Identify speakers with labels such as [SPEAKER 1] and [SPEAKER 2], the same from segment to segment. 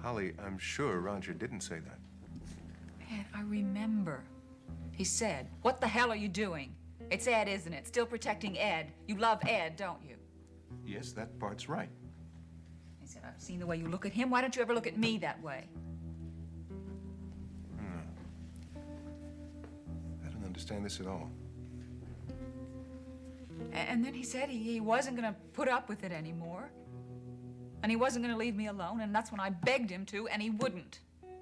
[SPEAKER 1] Holly, I'm sure Roger didn't say that.
[SPEAKER 2] Ed, I remember. He said, "What the hell are you doing?" It's Ed, isn't it? Still protecting Ed. You love Ed, don't you?
[SPEAKER 1] Yes, that part's right.
[SPEAKER 2] He said, "I've seen the way you look at him. Why don't you ever look at me that way?"
[SPEAKER 1] No. I don't understand this at all.
[SPEAKER 2] And then he said he wasn't going to put up with it anymore. And he wasn't going to leave me alone, and that's when I begged him to, and he wouldn't.
[SPEAKER 1] Well,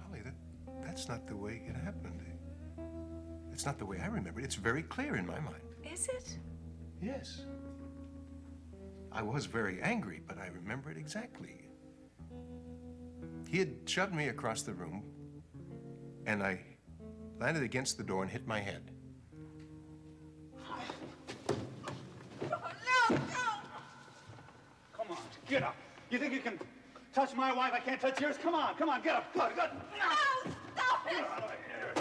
[SPEAKER 1] Holly, that's not the way it happened. It's not the way I remember it. It's very clear in my mind.
[SPEAKER 2] Is it?
[SPEAKER 1] Yes. I was very angry, but I remember it exactly. He had shoved me across the room, and I landed against the door and hit my head.
[SPEAKER 3] Come on, get up. You think you can touch my wife? I can't touch yours. Come on, get up. Get up.
[SPEAKER 4] No, stop it!
[SPEAKER 3] Get out of here.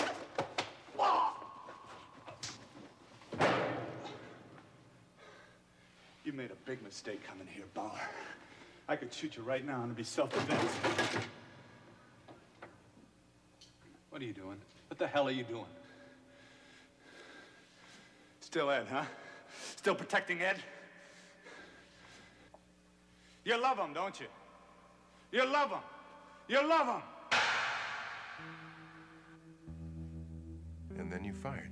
[SPEAKER 3] Oh! You made a big mistake coming here, Bauer. I could shoot you right now and it'd be self-defense. What are you doing? What the hell are you doing? Still Ed, huh? Still protecting Ed? You love him, don't you? You love him. You love him.
[SPEAKER 1] And then you fired.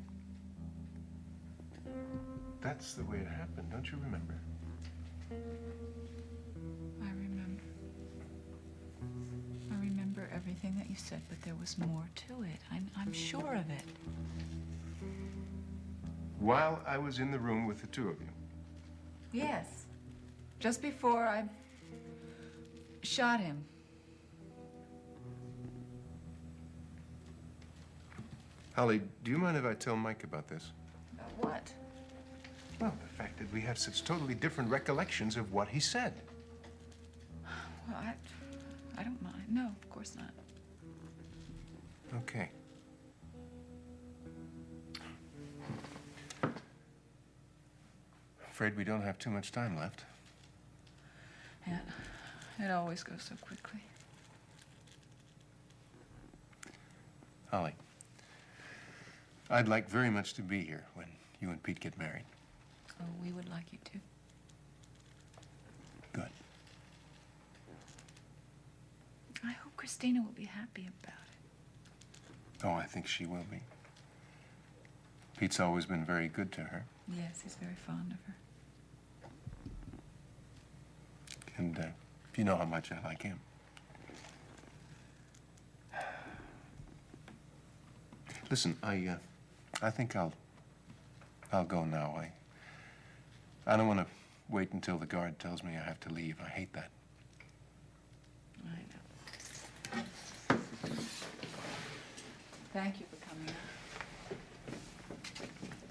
[SPEAKER 1] That's the way it happened, don't you remember?
[SPEAKER 2] I remember. I remember everything that you said, but there was more to it. I'm sure of it.
[SPEAKER 1] While I was in the room with the two of you.
[SPEAKER 2] Yes. Just before I shot him.
[SPEAKER 1] Holly, do you mind if I tell Mike about this?
[SPEAKER 2] What?
[SPEAKER 1] Well, the fact that we have such totally different recollections of what he said.
[SPEAKER 2] Well, I don't mind. No, of course not.
[SPEAKER 1] Okay. Afraid we don't have too much time left.
[SPEAKER 2] Yeah, it always goes so quickly.
[SPEAKER 1] Holly, I'd like very much to be here when you and Pete get married.
[SPEAKER 2] Oh, we would like you to.
[SPEAKER 1] Good.
[SPEAKER 2] I hope Christina will be happy about it.
[SPEAKER 1] Oh, I think she will be. Pete's always been very good to her.
[SPEAKER 2] Yes, he's very fond of her.
[SPEAKER 1] And you know how much I like him. Listen, I think I'll go now. I don't want to wait until the guard tells me I have to leave. I hate that.
[SPEAKER 2] I know. Thank you for coming out.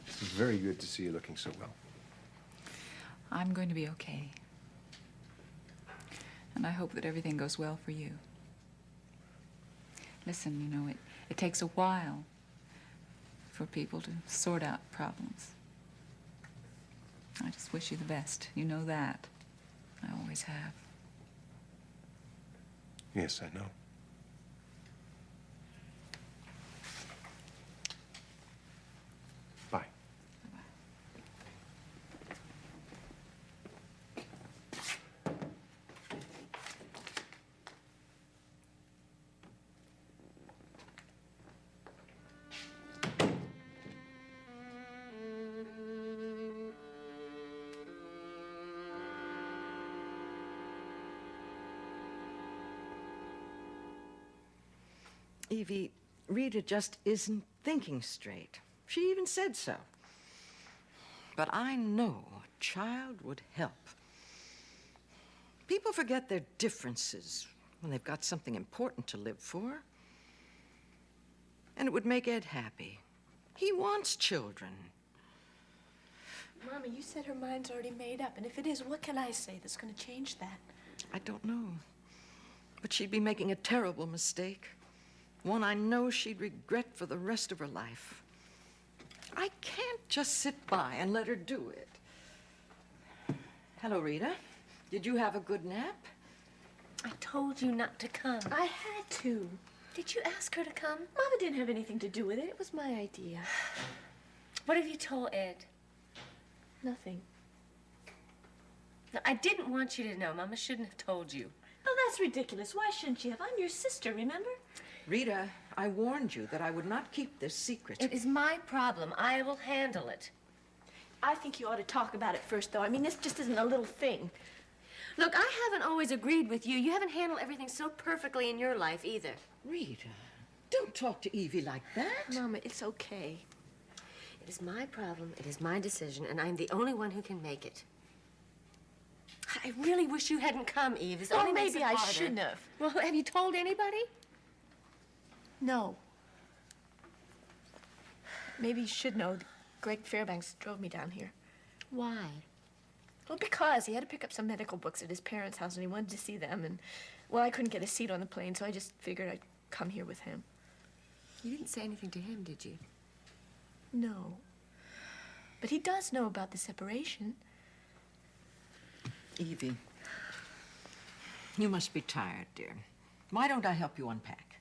[SPEAKER 1] It's very good to see you looking so well.
[SPEAKER 2] I'm going to be okay. And I hope that everything goes well for you. Listen, you know, it takes a while for people to sort out problems. I just wish you the best. You know that. I always have.
[SPEAKER 1] Yes, I know. Bye.
[SPEAKER 5] Evie, Rita just isn't thinking straight. She even said so. But I know a child would help. People forget their differences when they've got something important to live for. And it would make Ed happy. He wants children.
[SPEAKER 4] Mama, you said her mind's already made up, and if it is, what can I say that's going to change that?
[SPEAKER 5] I don't know. But she'd be making a terrible mistake. One I know she'd regret for the rest of her life. I can't just sit by and let her do it. Hello, Rita. Did you have a good nap?
[SPEAKER 4] I told you not to come.
[SPEAKER 6] I had to.
[SPEAKER 4] Did you ask her to come?
[SPEAKER 6] Mama didn't have anything to do with it. It was my idea.
[SPEAKER 4] What have you told Ed?
[SPEAKER 6] Nothing.
[SPEAKER 4] No, I didn't want you to know. Mama shouldn't have told you.
[SPEAKER 6] Oh, that's ridiculous. Why shouldn't you have? I'm your sister, remember?
[SPEAKER 5] Rita, I warned you that I would not keep this secret.
[SPEAKER 4] It is my problem. I will handle it.
[SPEAKER 6] I think you ought to talk about it first, though. I mean, this just isn't a little thing.
[SPEAKER 4] Look, I haven't always agreed with you. You haven't handled everything so perfectly in your life either.
[SPEAKER 5] Rita, don't talk to Evie like that.
[SPEAKER 6] Mama, it's okay.
[SPEAKER 4] It is my problem. It is my decision, and I'm the only one who can make it. I really wish you hadn't come, Eve. This
[SPEAKER 6] Well,
[SPEAKER 4] only makes
[SPEAKER 6] maybe
[SPEAKER 4] it
[SPEAKER 6] I
[SPEAKER 4] harder.
[SPEAKER 6] shouldn't have.
[SPEAKER 4] Well, have you told anybody?
[SPEAKER 6] No. Maybe you should know. Greg Fairbanks drove me down here.
[SPEAKER 4] Why?
[SPEAKER 6] Well, because he had to pick up some medical books at his parents' house, and he wanted to see them, and, well, I couldn't get a seat on the plane, so I just figured I'd come here with him.
[SPEAKER 4] You didn't say anything to him, did you?
[SPEAKER 6] No. But he does know about the separation.
[SPEAKER 5] Evie, you must be tired, dear. Why don't I help you unpack?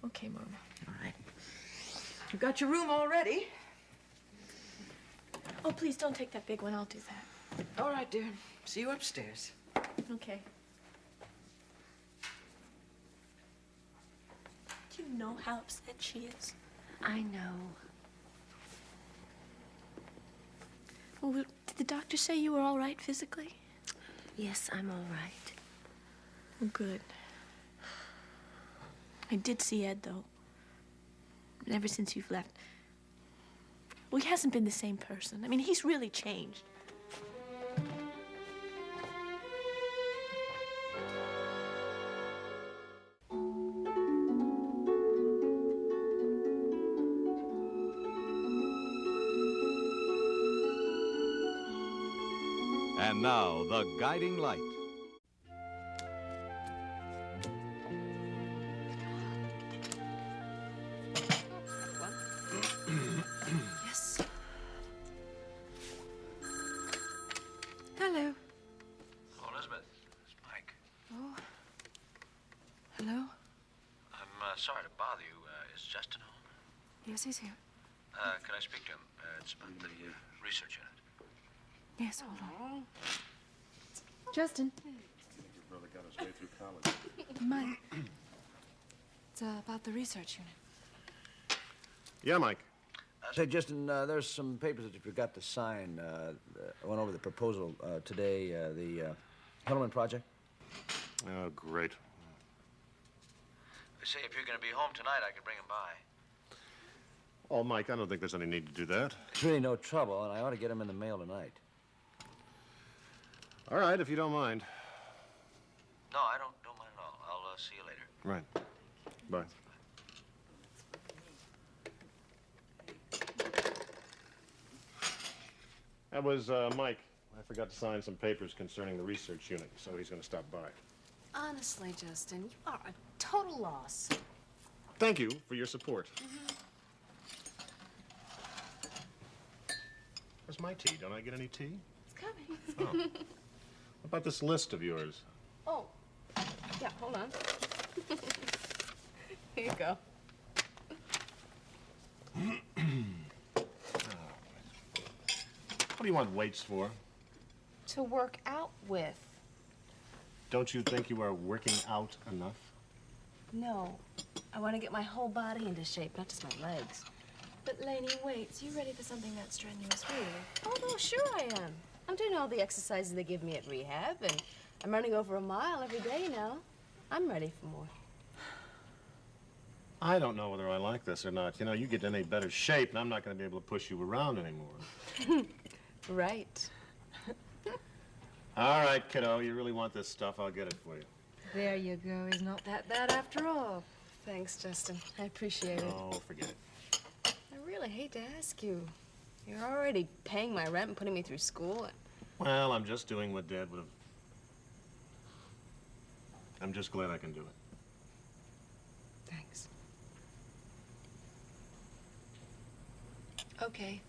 [SPEAKER 6] Okay, Mama.
[SPEAKER 5] All right. You've got your room all ready.
[SPEAKER 6] Oh, please don't take that big one. I'll do that.
[SPEAKER 5] All right, dear. See you upstairs.
[SPEAKER 6] Okay. Do you know how upset she is?
[SPEAKER 4] I know.
[SPEAKER 6] Well, did the doctor say you were all right physically?
[SPEAKER 4] Yes, I'm all right.
[SPEAKER 6] Oh, good. I did see Ed, though. And ever since you've left. Well, he hasn't been the same person. I mean, he's really changed.
[SPEAKER 7] And now, the guiding light.
[SPEAKER 2] Yes. Hello.
[SPEAKER 8] Oh, Elizabeth, it's Mike.
[SPEAKER 2] Oh. Hello?
[SPEAKER 8] I'm sorry to bother you. Is Justin home?
[SPEAKER 2] Yes, he's here.
[SPEAKER 8] Can I speak to him? It's about the research unit.
[SPEAKER 2] Yes, hold on. Justin.
[SPEAKER 1] Your brother got his way through college.
[SPEAKER 2] Mike. It's about the research unit.
[SPEAKER 1] Yeah, Mike.
[SPEAKER 9] Say, Justin, there's some papers that you forgot to sign. I went over the proposal today, the Hellman project.
[SPEAKER 1] Oh, great.
[SPEAKER 8] Say, if you're going to be home tonight, I could bring him by.
[SPEAKER 1] Oh, Mike, I don't think there's any need to do that.
[SPEAKER 9] It's really no trouble, and I ought to get them in the mail tonight.
[SPEAKER 1] All right, if you don't mind.
[SPEAKER 8] No, I don't mind at all. I'll see you later.
[SPEAKER 1] Right. Bye. That was Mike. I forgot to sign some papers concerning the research unit, so he's going to stop by.
[SPEAKER 10] Honestly, Justin, you are a total loss.
[SPEAKER 1] Thank you for your support. Where's my tea? Don't I get any tea?
[SPEAKER 10] It's coming.
[SPEAKER 1] Oh. What about this list of yours?
[SPEAKER 10] Oh, yeah, hold on. Here you go.
[SPEAKER 1] What do you want weights for?
[SPEAKER 10] To work out with.
[SPEAKER 1] Don't you think you are working out enough?
[SPEAKER 10] No, I want to get my whole body into shape, not just my legs.
[SPEAKER 6] But, Lainey, wait. You ready for something that strenuous, really?
[SPEAKER 10] Oh, no, sure I am. I'm doing all the exercises they give me at rehab, and I'm running over a mile every day now. I'm ready for more.
[SPEAKER 1] I don't know whether I like this or not. You know, you get in a better shape, and I'm not going to be able to push you around anymore.
[SPEAKER 10] Right.
[SPEAKER 1] All right, kiddo, you really want this stuff, I'll get it for you.
[SPEAKER 10] There you go. He's not that bad after all. Thanks, Justin. I appreciate it.
[SPEAKER 1] Oh, forget it.
[SPEAKER 10] I really hate to ask you. You're already paying my rent and putting me through school.
[SPEAKER 1] Well, I'm just doing what Dad would have... I'm just glad I can do it.
[SPEAKER 10] Thanks.
[SPEAKER 2] Okay.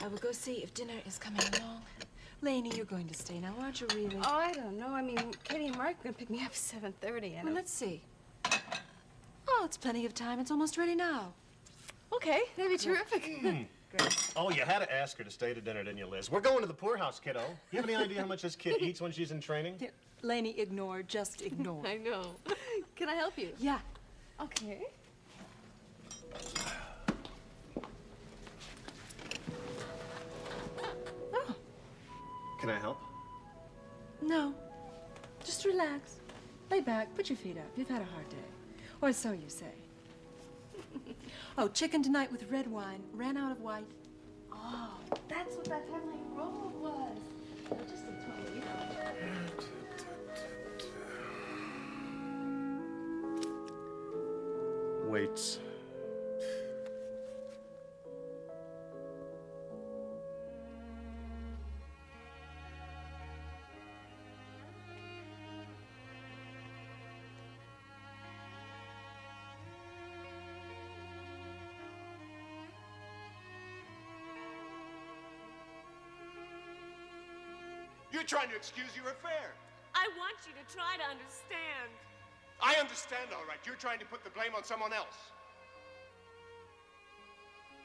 [SPEAKER 2] I will go see if dinner is coming along.
[SPEAKER 11] Lainey, you're going to stay now, aren't you, really?
[SPEAKER 10] Oh, I don't know. I mean, Katie and Mark are going to pick me up at 7:30.
[SPEAKER 11] Well, let's see. Oh, it's plenty of time. It's almost ready now.
[SPEAKER 6] Okay, that'd be terrific.
[SPEAKER 12] Oh, you had to ask her to stay to dinner, didn't you, Liz? We're going to the poorhouse, kiddo. You have any idea how much this kid eats when she's in training?
[SPEAKER 11] Lainey, ignore. Just ignore.
[SPEAKER 6] I know. Can I help you?
[SPEAKER 11] Yeah.
[SPEAKER 6] Okay.
[SPEAKER 11] Oh,
[SPEAKER 12] Can I help?
[SPEAKER 11] no. Just relax. Lay back. Put your feet up. You've had a hard day. Or so you say. Oh, chicken tonight with red wine. Ran out of white.
[SPEAKER 6] Oh, that's what that heavenly roll was. Just a total, you know.
[SPEAKER 12] Weights.
[SPEAKER 1] You're trying to excuse your affair.
[SPEAKER 4] I want you to try to understand.
[SPEAKER 1] I understand, all right. You're trying to put the blame on someone else.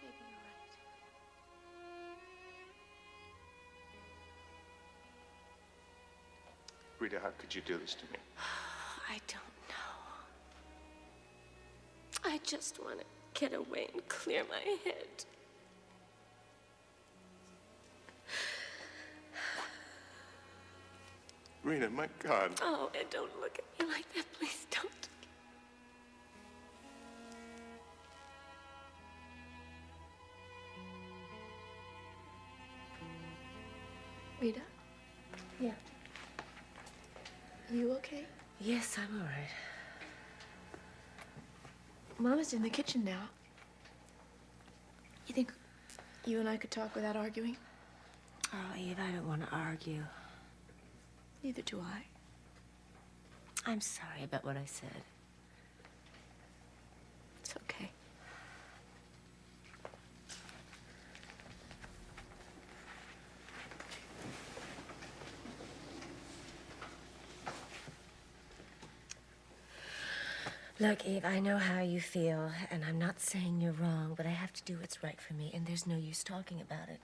[SPEAKER 4] Maybe you're right.
[SPEAKER 1] Rita, how could you do this to me?
[SPEAKER 4] I don't know. I just want to get away and clear my head.
[SPEAKER 1] Rita, my God.
[SPEAKER 4] Oh, Ed, don't look at me like that. Please don't.
[SPEAKER 6] Rita?
[SPEAKER 4] Yeah.
[SPEAKER 6] You okay?
[SPEAKER 4] Yes, I'm all right.
[SPEAKER 6] Mama's in the kitchen now. You think you and I could talk without arguing?
[SPEAKER 4] Oh, Eve, I don't want to argue.
[SPEAKER 6] Neither do I.
[SPEAKER 4] I'm sorry about what I said.
[SPEAKER 6] It's okay.
[SPEAKER 4] Look, Eve, I know how you feel, and I'm not saying you're wrong, but I have to do what's right for me, and there's no use talking about it.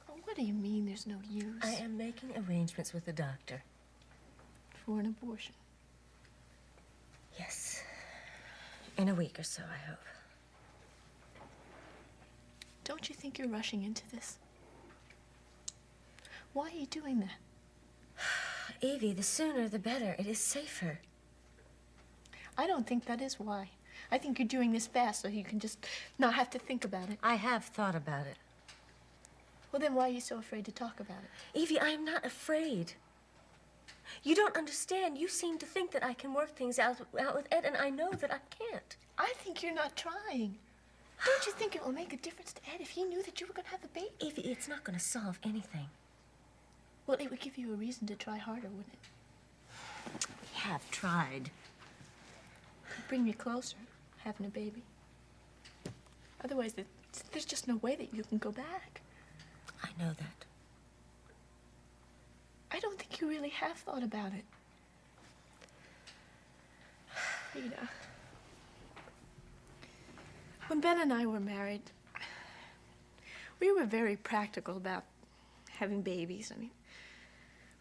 [SPEAKER 6] Oh, what do you mean there's no use?
[SPEAKER 4] I am making arrangements with the doctor.
[SPEAKER 6] For an abortion.
[SPEAKER 4] Yes. In a week or so, I hope.
[SPEAKER 6] Don't you think you're rushing into this? Why are you doing that?
[SPEAKER 4] Evie, the sooner the better. It is safer.
[SPEAKER 6] I don't think that is why. I think you're doing this fast so you can just not have to think about it.
[SPEAKER 4] I have thought about it.
[SPEAKER 6] Well, then why are you so afraid to talk about it?
[SPEAKER 4] Evie, I am not afraid. You don't understand. You seem to think that I can work things out with Ed, and I know that I can't.
[SPEAKER 6] I think you're not trying. Don't you think it will make a difference to Ed if he knew that you were going to have a baby?
[SPEAKER 4] Evie, it's not going to solve anything.
[SPEAKER 6] Well, it would give you a reason to try harder, wouldn't it?
[SPEAKER 4] We have tried.
[SPEAKER 6] It'd bring you closer, having a baby. Otherwise, there's just no way that you can go back.
[SPEAKER 4] I know that.
[SPEAKER 6] I don't think you really have thought about it. Rita. When Ben and I were married, we were very practical about having babies. I mean,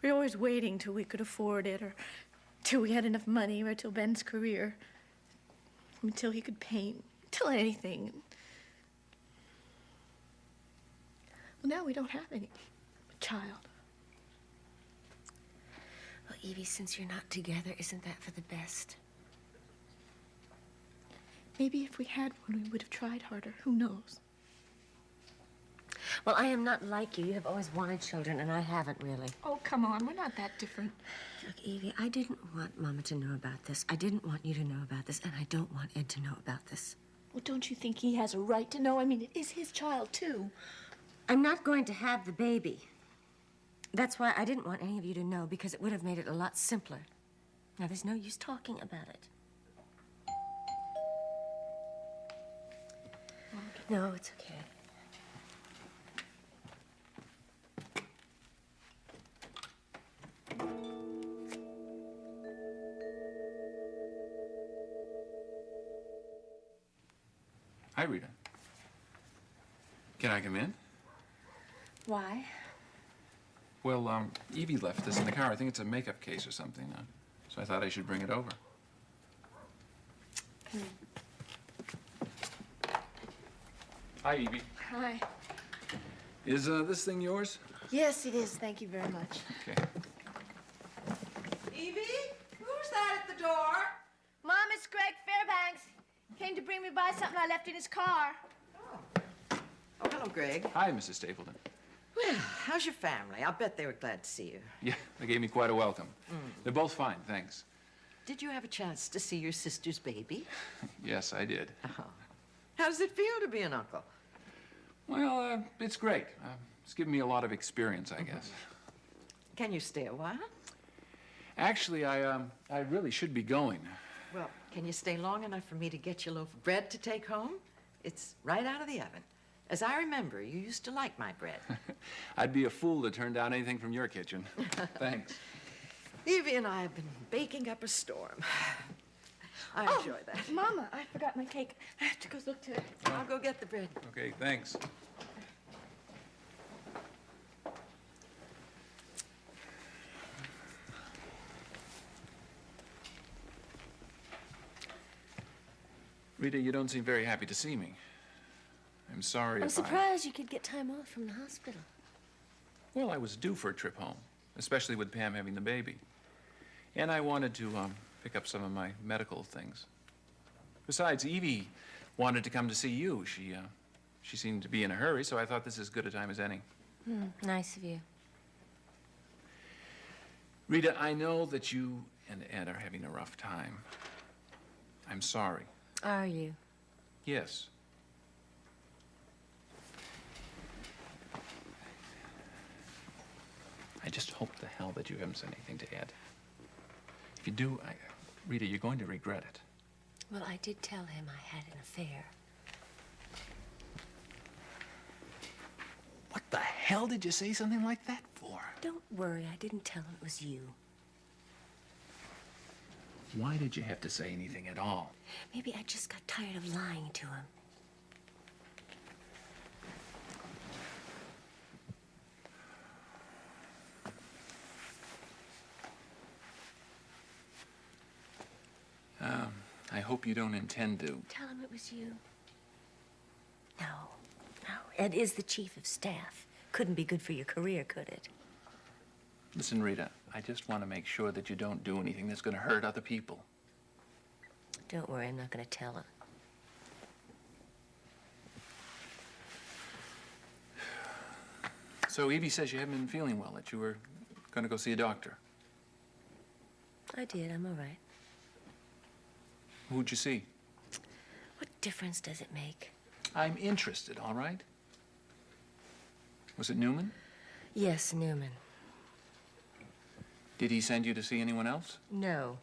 [SPEAKER 6] we were always waiting till we could afford it, or till we had enough money, or till Ben's career, until he could paint, till anything. Well, now we don't have any child.
[SPEAKER 4] Well, Evie, since you're not together, isn't that for the best?
[SPEAKER 6] Maybe if we had one, we would have tried harder. Who knows?
[SPEAKER 4] Well, I am not like you. You have always wanted children, and I haven't really.
[SPEAKER 6] Oh, come on. We're not that different.
[SPEAKER 4] Look, Evie, I didn't want Mama to know about this. I didn't want you to know about this, and I don't want Ed to know about this.
[SPEAKER 6] Well, don't you think he has a right to know? I mean, it is his child, too.
[SPEAKER 4] I'm not going to have the baby. That's why I didn't want any of you to know, because it would have made it a lot simpler. Now, there's no use talking about it. No, it's okay.
[SPEAKER 13] Hi, Rita. Can I come in?
[SPEAKER 6] Why?
[SPEAKER 13] Well, Evie left this in the car. I think it's a makeup case or something. So I thought I should bring it over. Hi, Evie.
[SPEAKER 6] Hi.
[SPEAKER 13] Is this thing yours?
[SPEAKER 6] Yes, it is. Thank you very much.
[SPEAKER 13] Okay.
[SPEAKER 5] Evie? Who's that at the door?
[SPEAKER 6] Mom, it's Greg Fairbanks. Came to bring me by something I left in his car.
[SPEAKER 5] Oh, hello, Greg.
[SPEAKER 13] Hi, Mrs. Stapleton.
[SPEAKER 5] Well, how's your family? I'll bet they were glad to see you.
[SPEAKER 13] Yeah, they gave me quite a welcome. They're both fine, thanks.
[SPEAKER 5] Did you have a chance to see your sister's baby?
[SPEAKER 13] Yes, I did.
[SPEAKER 5] Oh. How does it feel to be an uncle?
[SPEAKER 13] Well, it's great. It's given me a lot of experience, I guess.
[SPEAKER 5] Can you stay a while?
[SPEAKER 13] Actually, I really should be going.
[SPEAKER 5] Well, can you stay long enough for me to get you a loaf of bread to take home? It's right out of the oven. As I remember, you used to like my bread.
[SPEAKER 13] I'd be a fool to turn down anything from your kitchen. Thanks.
[SPEAKER 5] Evie and I have been baking up a storm. I enjoy that.
[SPEAKER 6] Mama, I forgot my cake. I have to go look to it.
[SPEAKER 5] I'll go get the bread.
[SPEAKER 13] Okay, thanks. Rita, you don't seem very happy to see me. I'm sorry
[SPEAKER 4] I'm
[SPEAKER 13] if
[SPEAKER 4] surprised you could get time off from the hospital.
[SPEAKER 13] Well, I was due for a trip home, especially with Pam having the baby. And I wanted to pick up some of my medical things. Besides, Evie wanted to come to see you. She seemed to be in a hurry, so I thought this is as good a time as any.
[SPEAKER 4] Nice of you.
[SPEAKER 13] Rita, I know that you and Ed are having a rough time. I'm sorry.
[SPEAKER 4] Are you?
[SPEAKER 13] Yes. I just hope to hell that you haven't said anything to Ed. If you do, Rita, you're going to regret it.
[SPEAKER 4] Well, I did tell him I had an affair.
[SPEAKER 13] What the hell did you say something like that for?
[SPEAKER 4] Don't worry, I didn't tell him it was you.
[SPEAKER 13] Why did you have to say anything at all?
[SPEAKER 4] Maybe I just got tired of lying to him.
[SPEAKER 13] I hope you don't intend to.
[SPEAKER 4] Tell him it was you. No. Ed is the chief of staff. Couldn't be good for your career, could it?
[SPEAKER 13] Listen, Rita, I just want to make sure that you don't do anything that's going to hurt other people.
[SPEAKER 4] Don't worry, I'm not going to tell him.
[SPEAKER 13] So Evie says you haven't been feeling well, that you were going to go see a doctor.
[SPEAKER 4] I did, I'm all right.
[SPEAKER 13] Who'd you see?
[SPEAKER 4] What difference does it make?
[SPEAKER 13] I'm interested, all right? Was it Newman?
[SPEAKER 4] Yes, Newman.
[SPEAKER 13] Did he send you to see anyone else?
[SPEAKER 4] No.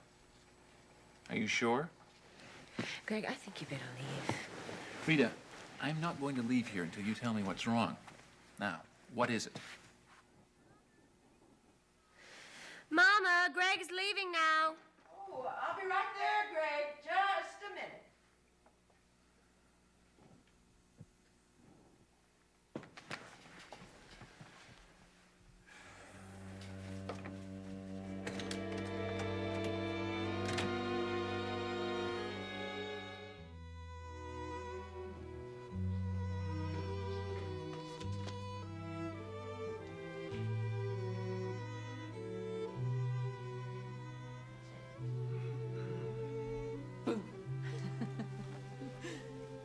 [SPEAKER 13] Are you sure?
[SPEAKER 4] Greg, I think you better leave.
[SPEAKER 13] Rita, I'm not going to leave here until you tell me what's wrong. Now, what is it?
[SPEAKER 4] Mama, Greg is leaving now.
[SPEAKER 5] Oh, I'll be right there, Greg. Just a minute.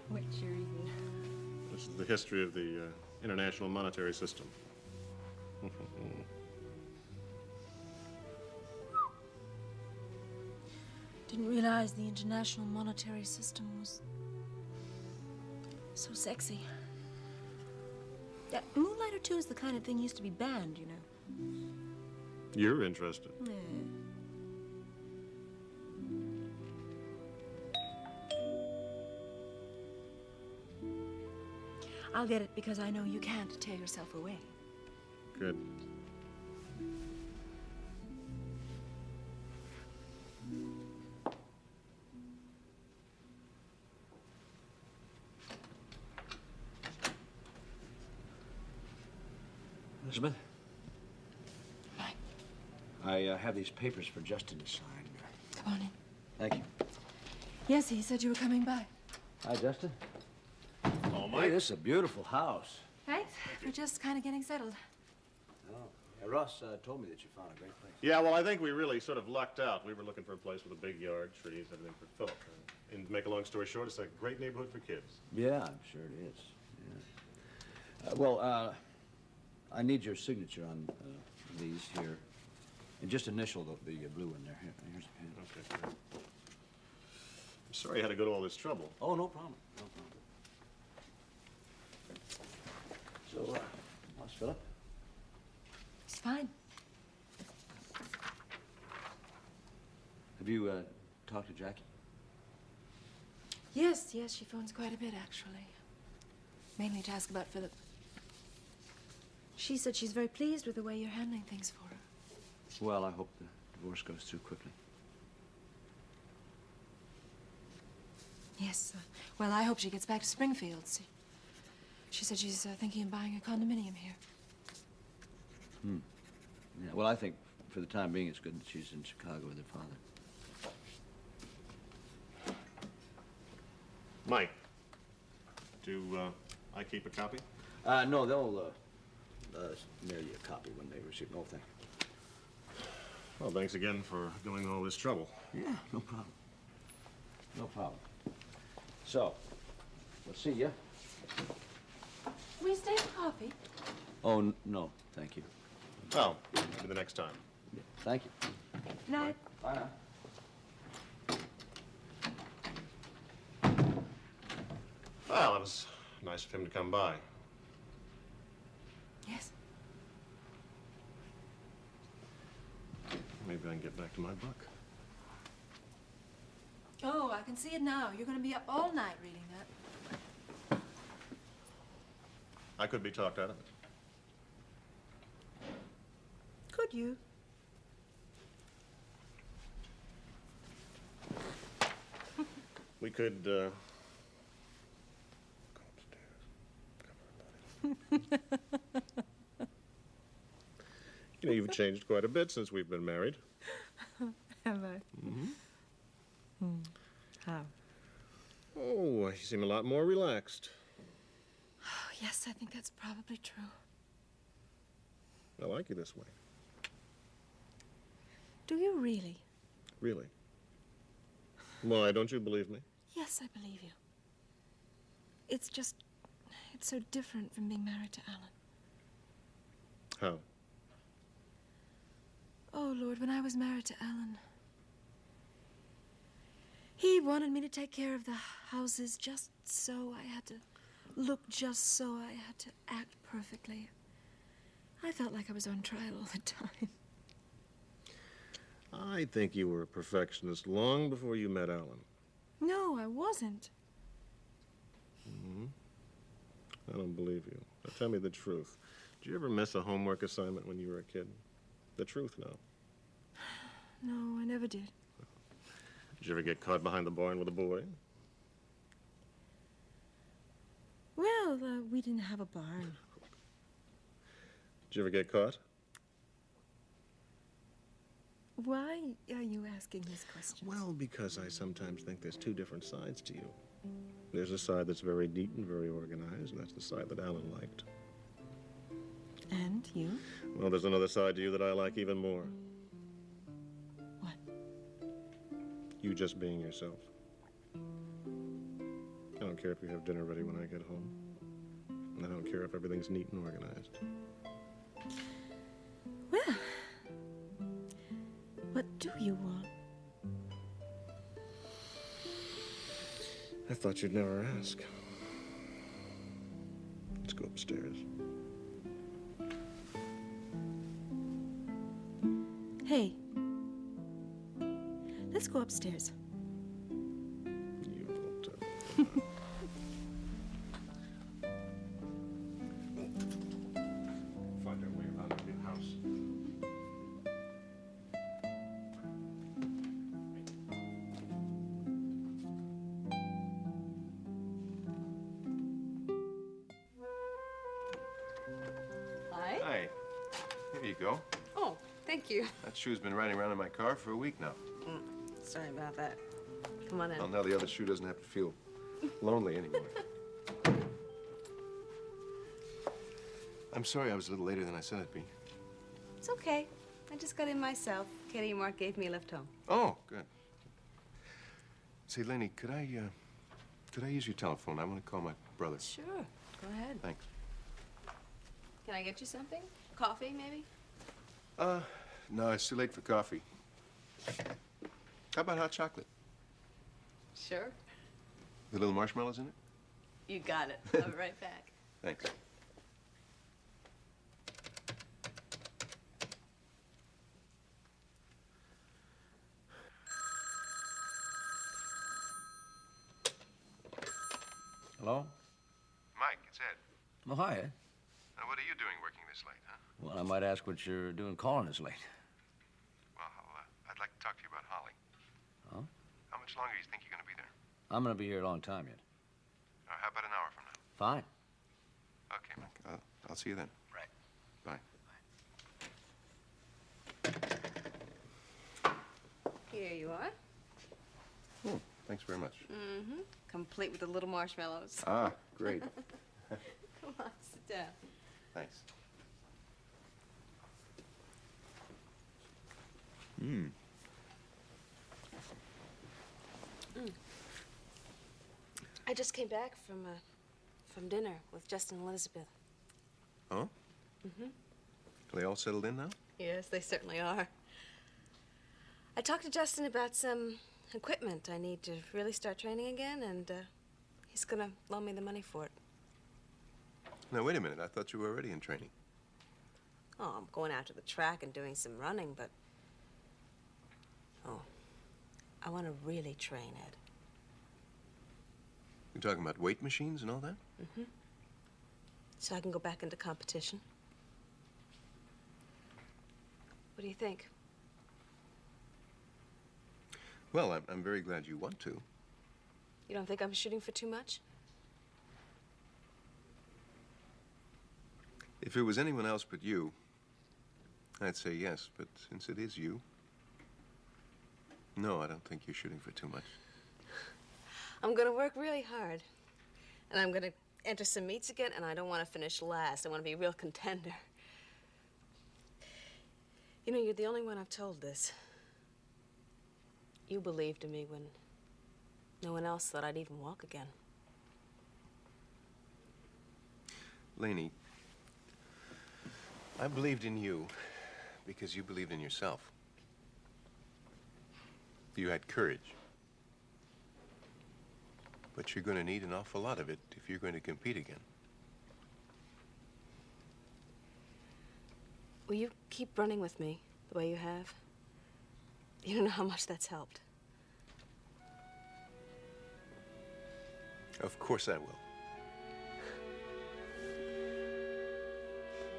[SPEAKER 11] What's your eating?
[SPEAKER 12] This is the history of the international monetary system.
[SPEAKER 6] Didn't realize the international monetary system was so sexy. That Moonlighter 2 is the kind of thing used to be banned, you know.
[SPEAKER 12] You're interested.
[SPEAKER 6] Yeah. I'll get it because I know you can't tear yourself away.
[SPEAKER 12] Good.
[SPEAKER 9] Elizabeth?
[SPEAKER 11] Mike.
[SPEAKER 9] I have these papers for Justin to sign.
[SPEAKER 11] Come on in.
[SPEAKER 9] Thank you.
[SPEAKER 11] Yes, he said you were coming by.
[SPEAKER 9] Hi, Justin.
[SPEAKER 12] Oh, Mike.
[SPEAKER 9] Hey, this is a beautiful house.
[SPEAKER 11] Thanks. We're just kind of getting settled.
[SPEAKER 9] Oh. Yeah, Russ told me that you found a great place.
[SPEAKER 12] Yeah, well, I think we really sort of lucked out. We were looking for a place with a big yard, trees, everything for Philip. And to make a long story short, it's a great neighborhood for kids.
[SPEAKER 9] Yeah, I'm sure it is. Yeah. Well, I need your signature on these here. And just initial the blue in there. Here's a pen.
[SPEAKER 12] Okay, great. I'm sorry you had to go to all this trouble.
[SPEAKER 9] Oh, no problem. No problem. So, how's Philip?
[SPEAKER 11] He's fine.
[SPEAKER 9] Have you talked to Jackie?
[SPEAKER 11] Yes, she phones quite a bit, actually. Mainly to ask about Philip. She said she's very pleased with the way you're handling things for her.
[SPEAKER 9] Well, I hope the divorce goes through quickly.
[SPEAKER 11] Yes, well, I hope she gets back to Springfield. She said she's thinking of buying a condominium here.
[SPEAKER 9] Yeah, well, I think for the time being it's good that she's in Chicago with her father.
[SPEAKER 12] Mike, do I keep a copy?
[SPEAKER 9] No, they'll mail you a copy when they receive. No, thank you.
[SPEAKER 12] Well, thanks again for going all this trouble.
[SPEAKER 9] Yeah, no problem. No problem. So, we'll see ya.
[SPEAKER 11] Will you stay for coffee?
[SPEAKER 9] Oh, no, thank you.
[SPEAKER 12] Oh, maybe the next time.
[SPEAKER 9] Yeah, thank you.
[SPEAKER 11] Night.
[SPEAKER 9] Bye now.
[SPEAKER 12] Well, it was nice of him to come by.
[SPEAKER 11] Yes.
[SPEAKER 12] Maybe I can get back to my book.
[SPEAKER 11] Oh, I can see it now. You're going to be up all night reading that.
[SPEAKER 12] I could be talked out of it.
[SPEAKER 11] Could you?
[SPEAKER 12] We could, go upstairs. You know, you've changed quite a bit since we've been married.
[SPEAKER 11] Have I?
[SPEAKER 12] Mm-hmm.
[SPEAKER 11] How?
[SPEAKER 12] Oh, you seem a lot more relaxed.
[SPEAKER 11] Oh, yes, I think that's probably true.
[SPEAKER 12] I like you this way.
[SPEAKER 11] Do you really?
[SPEAKER 12] Really. Why, don't you believe me?
[SPEAKER 11] Yes, I believe you. It's so different from being married to Alan.
[SPEAKER 12] How?
[SPEAKER 11] Oh, Lord, when I was married to Alan, he wanted me to take care of the houses just so. I had to look just so. I had to act perfectly. I felt like I was on trial all the time.
[SPEAKER 12] I think you were a perfectionist long before you met Alan.
[SPEAKER 11] No, I wasn't.
[SPEAKER 12] Mm-hmm. I don't believe you. Now, tell me the truth. Did you ever miss a homework assignment when you were a kid? The truth now.
[SPEAKER 11] No, I never did.
[SPEAKER 12] Did you ever get caught behind the barn with a boy?
[SPEAKER 11] Well, we didn't have a barn.
[SPEAKER 12] Did you ever get caught?
[SPEAKER 11] Why are you asking these questions?
[SPEAKER 12] Well, because I sometimes think there's two different sides to you. There's a side that's very neat and very organized, and that's the side that Alan liked.
[SPEAKER 11] And you?
[SPEAKER 12] Well, there's another side to you that I like even more.
[SPEAKER 11] What?
[SPEAKER 12] You just being yourself. I don't care if you have dinner ready when I get home. And I don't care if everything's neat and organized.
[SPEAKER 11] Well, what do you want?
[SPEAKER 12] I thought you'd never ask. Let's go upstairs.
[SPEAKER 11] Hey, let's go upstairs.
[SPEAKER 12] You won't. Find our way around the big house.
[SPEAKER 10] Hi.
[SPEAKER 12] Hi.
[SPEAKER 10] Thank you.
[SPEAKER 1] That shoe's been riding around in my car for a week now.
[SPEAKER 10] Sorry about that. Come on in.
[SPEAKER 1] Well, now the other shoe doesn't have to feel lonely anymore. I'm sorry I was a little later than I said I'd be.
[SPEAKER 10] It's okay. I just got in myself. Katie and Mark gave me a lift home.
[SPEAKER 1] Oh, good. Say, Lenny, could I use your telephone? I want to call my brother.
[SPEAKER 10] Sure. Go ahead.
[SPEAKER 1] Thanks.
[SPEAKER 10] Can I get you something? Coffee, maybe?
[SPEAKER 1] No, it's too late for coffee. How about hot chocolate?
[SPEAKER 10] Sure.
[SPEAKER 1] The little marshmallows in it?
[SPEAKER 10] You got it. I'll be right back.
[SPEAKER 1] Thanks.
[SPEAKER 9] Hello?
[SPEAKER 1] Mike, it's Ed.
[SPEAKER 9] Oh, hi, Ed.
[SPEAKER 1] Now, what are you doing working this late, huh?
[SPEAKER 9] Well, I might ask what you're doing calling this late.
[SPEAKER 1] Well, I'd like to talk to you about Holly.
[SPEAKER 9] Huh?
[SPEAKER 1] How much longer do you think you're going to be there?
[SPEAKER 9] I'm going to be here a long time yet.
[SPEAKER 1] How about an hour from now?
[SPEAKER 9] Fine.
[SPEAKER 1] Okay, Mike. I'll see you then.
[SPEAKER 9] Right.
[SPEAKER 1] Bye.
[SPEAKER 10] Here you are.
[SPEAKER 1] Oh, thanks very much.
[SPEAKER 10] Mm-hmm. Complete with the little marshmallows.
[SPEAKER 1] Ah, great.
[SPEAKER 10] Come on, sit down.
[SPEAKER 1] Thanks.
[SPEAKER 10] I just came back from dinner with Justin and Elizabeth.
[SPEAKER 1] Oh?
[SPEAKER 10] Mm-hmm.
[SPEAKER 1] Are they all settled in now?
[SPEAKER 10] Yes, they certainly are. I talked to Justin about some equipment I need to really start training again, and he's gonna loan me the money for it.
[SPEAKER 1] Now, wait a minute. I thought you were already in training.
[SPEAKER 10] Oh, I'm going out to the track and doing some running, but... Oh, I want to really train, Ed.
[SPEAKER 1] You're talking about weight machines and all that?
[SPEAKER 10] Mm-hmm. So I can go back into competition. What do you think?
[SPEAKER 1] Well, I'm very glad you want to.
[SPEAKER 10] You don't think I'm shooting for too much?
[SPEAKER 1] If it was anyone else but you, I'd say yes, but since it is you, no, I don't think you're shooting for too much.
[SPEAKER 10] I'm gonna work really hard. And I'm gonna enter some meets again, and I don't want to finish last. I want to be a real contender. You know, you're the only one I've told this. You believed in me when no one else thought I'd even walk again.
[SPEAKER 1] Lainey, I believed in you because you believed in yourself. You had courage. But you're going to need an awful lot of it if you're going to compete again.
[SPEAKER 10] Will you keep running with me the way you have? You don't know how much that's helped.
[SPEAKER 1] Of course I will.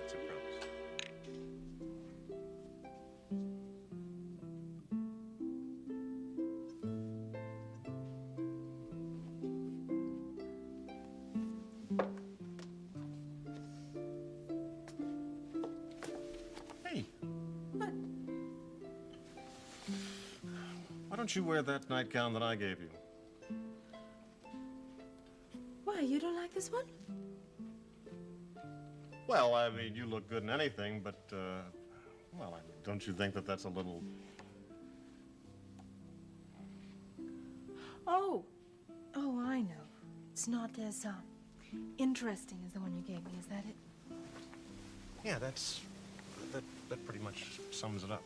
[SPEAKER 1] That's a promise.
[SPEAKER 12] Hey. What? Why don't you wear that nightgown that I gave you?
[SPEAKER 11] Why, you don't like this one?
[SPEAKER 12] Well, I mean, you look good in anything, but, well, don't you think that that's a little...
[SPEAKER 11] Oh, I know. It's not as, interesting as the one you gave me, is that it?
[SPEAKER 12] Yeah, that pretty much sums it up.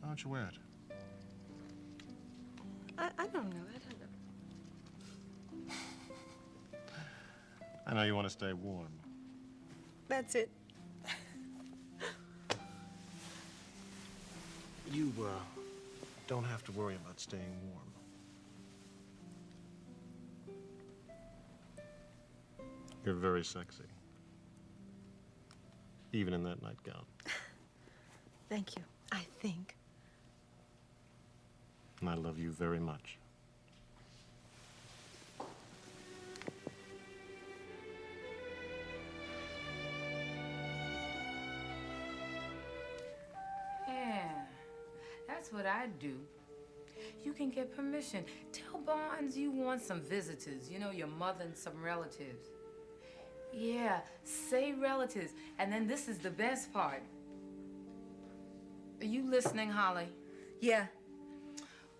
[SPEAKER 12] Why don't you wear it?
[SPEAKER 11] I don't know. I don't know.
[SPEAKER 12] I know you want to stay warm.
[SPEAKER 10] That's it.
[SPEAKER 12] You, don't have to worry about staying warm. You're very sexy. Even in that nightgown.
[SPEAKER 11] Thank you. I think.
[SPEAKER 12] And I love you very much.
[SPEAKER 14] That's what I'd do. You can get permission. Tell Barnes you want some visitors. You know, your mother and some relatives. Yeah, say relatives. And then this is the best part. Are you listening, Holly?
[SPEAKER 2] Yeah.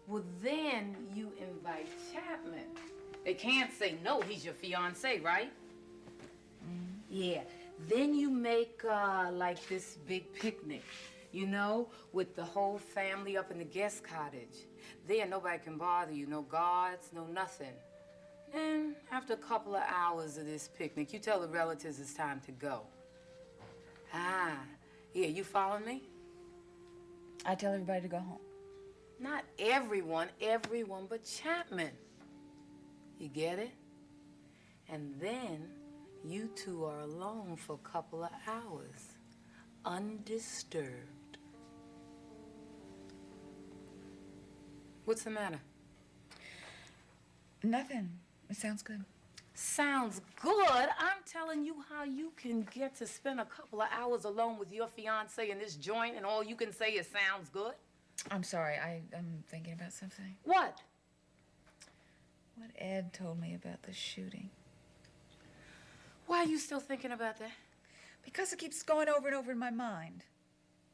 [SPEAKER 14] Well, then you invite Chapman. They can't say no, he's your fiancé, right? Yeah. Then you make, like this big picnic, you know, with the whole family up in the guest cottage. There, nobody can bother you. No guards, no nothing. And after a couple of hours of this picnic, you tell the relatives it's time to go. Ah, yeah, you following me?
[SPEAKER 2] I tell everybody to go home.
[SPEAKER 14] Not everyone but Chapman. You get it? And then you two are alone for a couple of hours, undisturbed. What's the matter?
[SPEAKER 2] Nothing. It sounds good.
[SPEAKER 14] Sounds good? I'm telling you how you can get to spend a couple of hours alone with your fiancé in this joint and all you can say is sounds good?
[SPEAKER 2] I'm sorry. I'm thinking about something.
[SPEAKER 14] What?
[SPEAKER 2] What Ed told me about the shooting.
[SPEAKER 14] Why are you still thinking about that?
[SPEAKER 2] Because it keeps going over and over in my mind.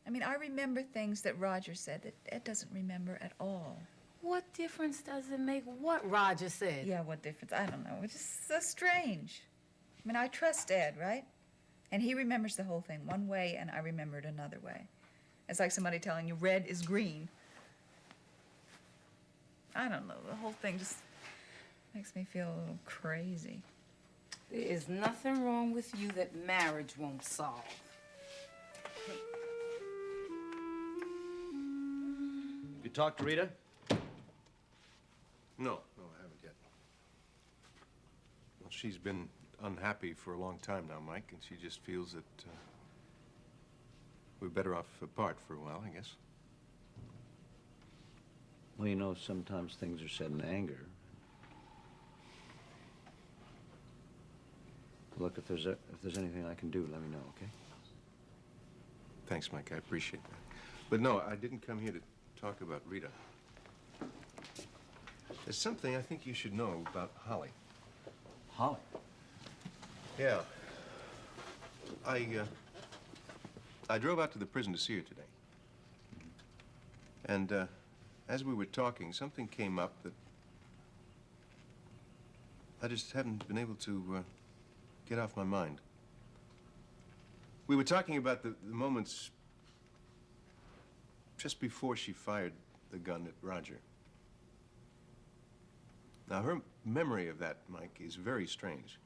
[SPEAKER 2] I mean, I remember things that Roger said that Ed doesn't remember at all.
[SPEAKER 14] What difference does it make what Roger said?
[SPEAKER 2] Yeah, what difference? I don't know. It's just so strange. I mean, I trust Ed, right? And he remembers the whole thing one way, and I remember it another way. It's like somebody telling you red is green. I don't know. The whole thing just makes me feel a little crazy.
[SPEAKER 14] There is nothing wrong with you that marriage won't solve.
[SPEAKER 9] You talked to Rita?
[SPEAKER 1] No, I haven't yet. Well, she's been unhappy for a long time now, Mike, and she just feels that we're better off apart for a while, I guess.
[SPEAKER 9] Well, you know, sometimes things are said in anger. Look, if there's anything I can do, let me know, okay?
[SPEAKER 1] Thanks, Mike. I appreciate that. But no, I didn't come here to talk about Rita. There's something I think you should know about Holly.
[SPEAKER 9] Holly?
[SPEAKER 1] Yeah. I drove out to the prison to see her today. And as we were talking, something came up that I just haven't been able to get off my mind. We were talking about the moments just before she fired the gun at Roger. Now, her memory of that, Mike, is very strange.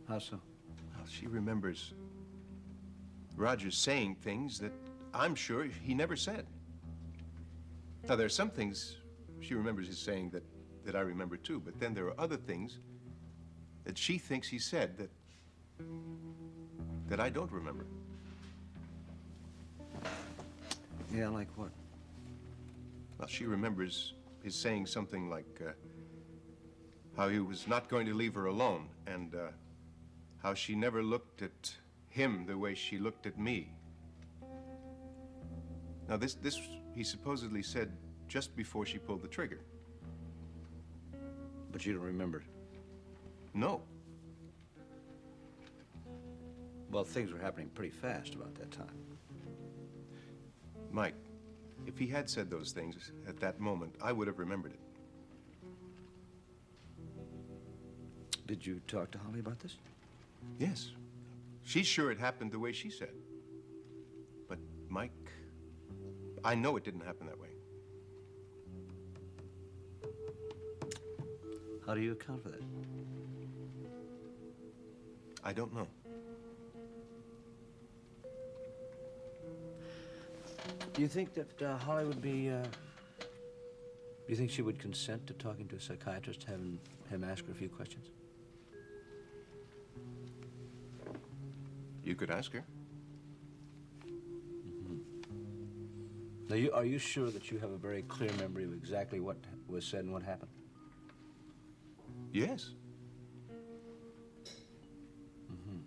[SPEAKER 9] How so?
[SPEAKER 1] Well, she remembers Roger saying things that I'm sure he never said. Now, there are some things she remembers his saying that I remember too, but then there are other things that she thinks he said that I don't remember.
[SPEAKER 9] Yeah, like what?
[SPEAKER 1] Well, she remembers his saying something like how he was not going to leave her alone, and how she never looked at him the way she looked at me. Now, this he supposedly said just before she pulled the trigger.
[SPEAKER 9] But you don't remember it?
[SPEAKER 1] No.
[SPEAKER 9] Well, things were happening pretty fast about that time.
[SPEAKER 1] Mike, if he had said those things at that moment, I would have remembered it.
[SPEAKER 9] Did you talk to Holly about this?
[SPEAKER 1] Yes. She's sure it happened the way she said. But, Mike, I know it didn't happen that way.
[SPEAKER 9] How do you account for that?
[SPEAKER 1] I don't know.
[SPEAKER 9] Do you think that Holly would be, do you think she would consent to talking to a psychiatrist, having him ask her a few questions?
[SPEAKER 1] You could ask her.
[SPEAKER 9] Mm-hmm. Now, are you sure that you have a very clear memory of exactly what was said and what happened?
[SPEAKER 1] Yes.
[SPEAKER 9] Mm-hmm.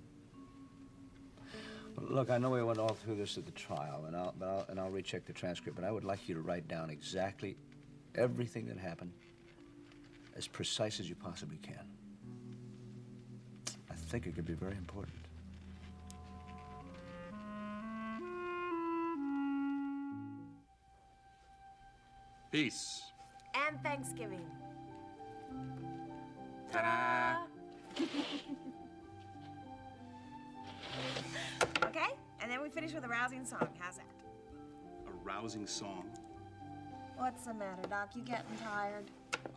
[SPEAKER 9] Well, look, I know we went all through this at the trial, and I'll recheck the transcript, but I would like you to write down exactly everything that happened, as precise as you possibly can. I think it could be very important.
[SPEAKER 3] Peace.
[SPEAKER 10] And Thanksgiving.
[SPEAKER 3] Ta-da!
[SPEAKER 15] Okay, and then we finish with a rousing song. How's that?
[SPEAKER 3] A rousing song.
[SPEAKER 15] What's the matter, Doc? You getting tired?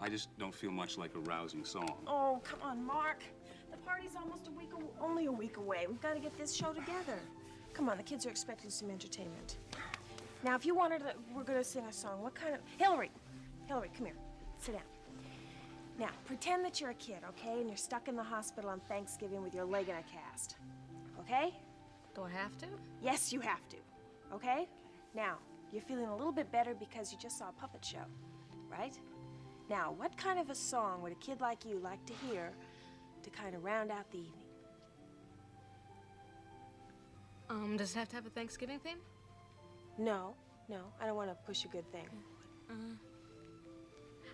[SPEAKER 3] I just don't feel much like a rousing song.
[SPEAKER 15] Oh, come on, Mark. The party's almost only a week away. We've got to get this show together. Come on, the kids are expecting some entertainment. Now, if you wanted to, we're going to sing a song. What kind of... Hillary, come here. Sit down. Now, pretend that you're a kid, okay? And you're stuck in the hospital on Thanksgiving with your leg in a cast. Okay?
[SPEAKER 10] Do I have to?
[SPEAKER 15] Yes, you have to. Okay? Now, you're feeling a little bit better because you just saw a puppet show, right? Now, what kind of a song would a kid like you like to hear to kind of round out the evening?
[SPEAKER 10] Does it have to have a Thanksgiving theme?
[SPEAKER 15] No, I don't want to push a good thing.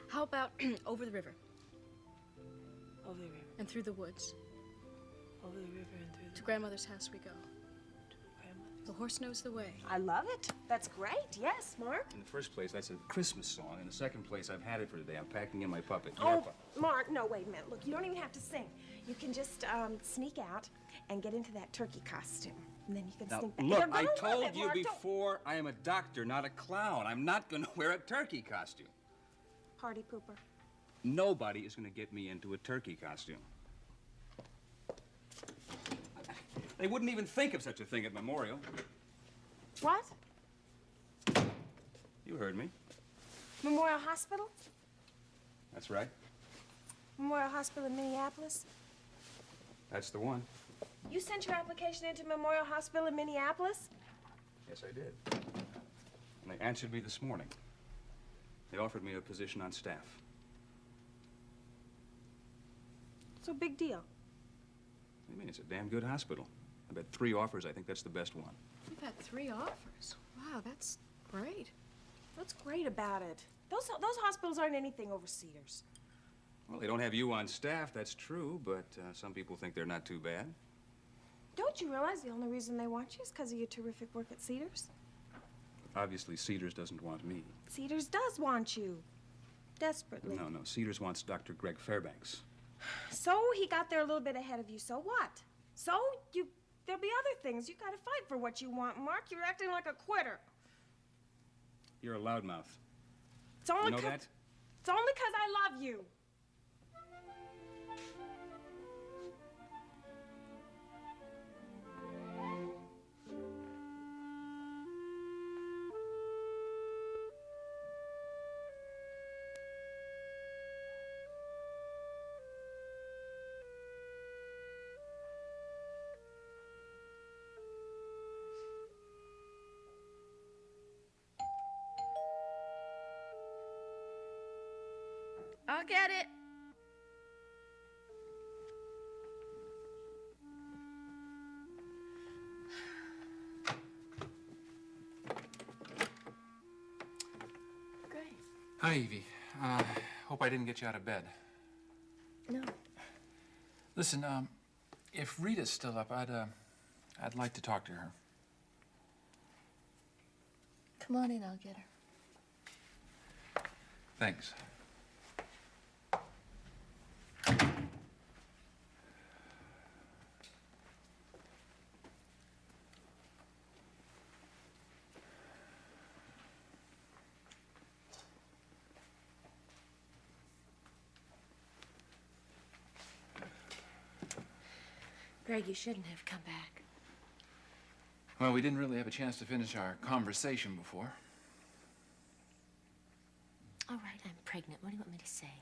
[SPEAKER 10] How about Over the River?
[SPEAKER 15] Over the river.
[SPEAKER 10] And Through the Woods.
[SPEAKER 15] Over the river and through the...
[SPEAKER 10] To Grandmother's house we go. The horse knows the way.
[SPEAKER 15] I love it. That's great. Yes, Mark.
[SPEAKER 3] In the first place, that's a Christmas song. In the second place, I've had it for today. I'm packing in my puppet.
[SPEAKER 15] Oh, Mark, no, wait a minute. Look, you don't even have to sing. You can just sneak out and get into that turkey costume. And then you can
[SPEAKER 3] Now,
[SPEAKER 15] sneak back.
[SPEAKER 3] look,
[SPEAKER 15] You're
[SPEAKER 3] I
[SPEAKER 15] gonna love
[SPEAKER 3] told
[SPEAKER 15] it,
[SPEAKER 3] you
[SPEAKER 15] Mark.
[SPEAKER 3] before, I am a doctor, not a clown. I'm not going to wear a turkey costume.
[SPEAKER 15] Party pooper.
[SPEAKER 3] Nobody is going to get me into a turkey costume. They wouldn't even think of such a thing at Memorial.
[SPEAKER 15] What?
[SPEAKER 3] You heard me.
[SPEAKER 15] Memorial Hospital?
[SPEAKER 3] That's right.
[SPEAKER 15] Memorial Hospital in Minneapolis?
[SPEAKER 3] That's the one.
[SPEAKER 15] You sent your application into Memorial Hospital in Minneapolis?
[SPEAKER 3] Yes, I did. And they answered me this morning. They offered me a position on staff.
[SPEAKER 15] So big deal.
[SPEAKER 3] What do you mean? It's a damn good hospital. I've had 3 offers. I think that's the best one.
[SPEAKER 10] You've had 3 offers. Wow, that's great.
[SPEAKER 15] What's great about it? Those hospitals aren't anything over Cedars.
[SPEAKER 3] Well, they don't have you on staff, that's true, but some people think they're not too bad.
[SPEAKER 15] Don't you realize the only reason they want you is because of your terrific work at Cedars?
[SPEAKER 3] Obviously, Cedars doesn't want me.
[SPEAKER 15] Cedars does want you. Desperately.
[SPEAKER 3] No, Cedars wants Dr. Greg Fairbanks.
[SPEAKER 15] So he got there a little bit ahead of you. So what? There'll be other things. You gotta fight for what you want, Mark. You're acting like a quitter.
[SPEAKER 3] You're a loudmouth.
[SPEAKER 15] It's only
[SPEAKER 3] You know
[SPEAKER 15] 'cause-
[SPEAKER 3] that?
[SPEAKER 15] It's only 'cause I love you.
[SPEAKER 10] I'll get it.
[SPEAKER 2] Great.
[SPEAKER 13] Hi, Evie. Hope I didn't get you out of bed.
[SPEAKER 2] No.
[SPEAKER 13] Listen, if Rita's still up, I'd like to talk to her.
[SPEAKER 2] Come on in, I'll get her.
[SPEAKER 13] Thanks.
[SPEAKER 4] Greg, you shouldn't have come back.
[SPEAKER 13] Well, we didn't really have a chance to finish our conversation before.
[SPEAKER 4] All right, I'm pregnant. What do you want me to say?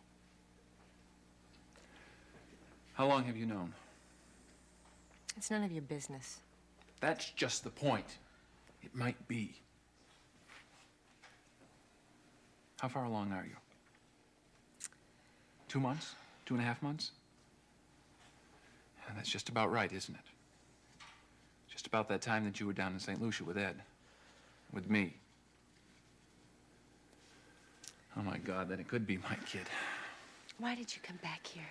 [SPEAKER 13] How long have you known?
[SPEAKER 4] It's none of your business.
[SPEAKER 13] That's just the point. It might be. How far along are you? 2 months? 2.5 months? And that's just about right, isn't it? Just about that time that you were down in St. Lucia with Ed. With me. Oh, my God, then it could be my kid.
[SPEAKER 4] Why did you come back here?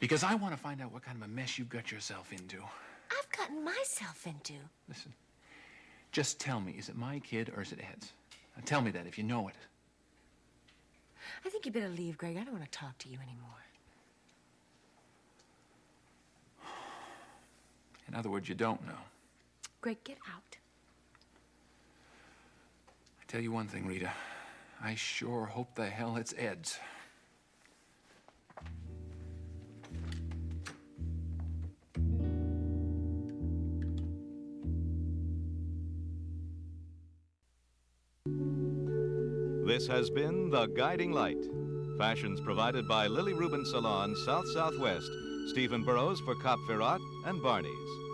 [SPEAKER 13] Because I want to find out what kind of a mess you've got yourself into.
[SPEAKER 4] I've gotten myself into.
[SPEAKER 13] Listen, just tell me, is it my kid or is it Ed's? Now, tell me that if you know it.
[SPEAKER 4] I think you better leave, Greg. I don't want to talk to you anymore.
[SPEAKER 13] In other words, you don't know.
[SPEAKER 4] Greg, get out.
[SPEAKER 13] I tell you one thing, Rita. I sure hope the hell it's Ed's.
[SPEAKER 7] This has been The Guiding Light. Fashions provided by Lily Rubin Salon, South Southwest, Stephen Burrows for Cop Ferrat and Barney's.